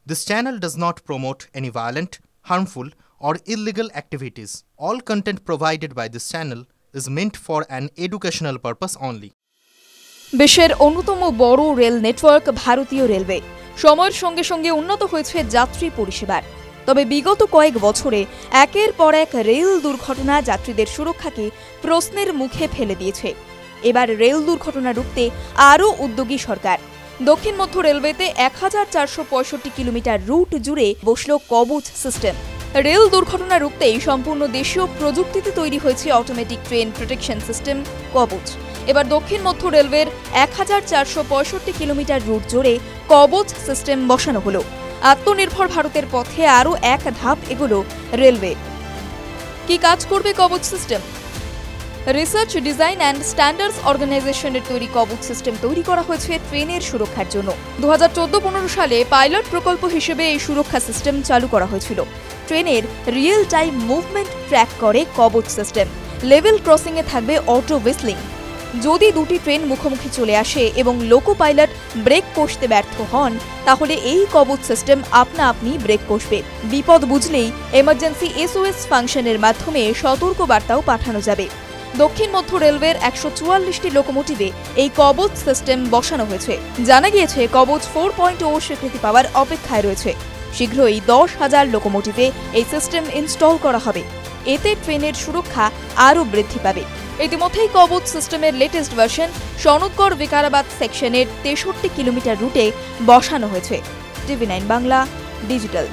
This channel does not promote any violent, harmful, or illegal activities. All content provided by this channel is meant for an educational purpose only. বিশ্বের অন্যতম বড় rail network ভারতীয় railway সময়ের সঙ্গে সঙ্গে উন্নত হয়েছে যাত্রী পরিষেবার। তবে বিগত কয়েক বছরে একের পর এক রেল দুর্ঘটনা যাত্রীদের সুরক্ষাকে প্রশ্নের মুখে ফেলে দিয়েছে। এবার রেল দুর্ঘটনা রুখতে আরও উদ্যোগী সরকার। দক্ষিণ মধ্য রেলওয়েতে 1465 কিলোমিটার রুট জুড়ে বসল কবচ সিস্টেম। রেল দুর্ঘটনা রুখতেই সম্পূর্ণ দেশীয় প্রযুক্তিতে তৈরি হয়েছে অটোমেটিক ট্রেন প্রোটেকশন সিস্টেম কবচ। এবার দক্ষিণ মধ্য রেলওয়ের 1465 কিলোমিটার রুট জুড়ে কবচ সিস্টেম বসানো হলো। আত্মনির্ভর ভারতের পথে আরও এক ধাপ এগোলো রেলওয়ে। কি কাজ করবে কবচ system? Research design and standards অর্গানাইজেশনের তৈরি কবচ সিস্টেম তৈরি করা হয়েছে ট্রেনের সুরক্ষার জন্য। 2014-15 সালে পাইলট প্রকল্প হিসেবে এই সুরক্ষা সিস্টেম চালু করা হয়েছিল। ট্রেনের রিয়েল টাইম মুভমেন্ট ট্র্যাক করে কবচ সিস্টেম। লেভেল ক্রসিংয়ে থাকবে অটো হুইসলিং। যদি দুটি ট্রেন মুখোমুখি চলে আসে এবং লোকো পাইলট ব্রেক কষতে ব্যর্থ হন, তাহলে এই কবচ সিস্টেম আপনা আপনি ব্রেক কষবে। বিপদ বুঝলেই এমার্জেন্সি SOS ফাংশনের মাধ্যমে সতর্ক বার্তাও পাঠানো যাবে। দক্ষিণ মধ্য রেলওয়ের 144টি লোকোমোটিভে এই কবচ সিস্টেম বসানো হয়েছে। জানা গিয়েছে কবচ 4.0 স্বীকৃতি পাওয়ার অপেক্ষায় রয়েছে। শীঘ্রই 10,000 লোকোমোটিভে এই সিস্টেম ইনস্টল করা হবে। এতে ট্রেনের সুরক্ষা আরও বৃদ্ধি পাবে। ইতিমধ্যেই কবচ সিস্টেমের লেটেস্ট ভার্সন সনদগড় বিকারাবাদ সেকশনের 63 কিলোমিটার রুটে বসানো হয়েছে। TV9 Bangla digital.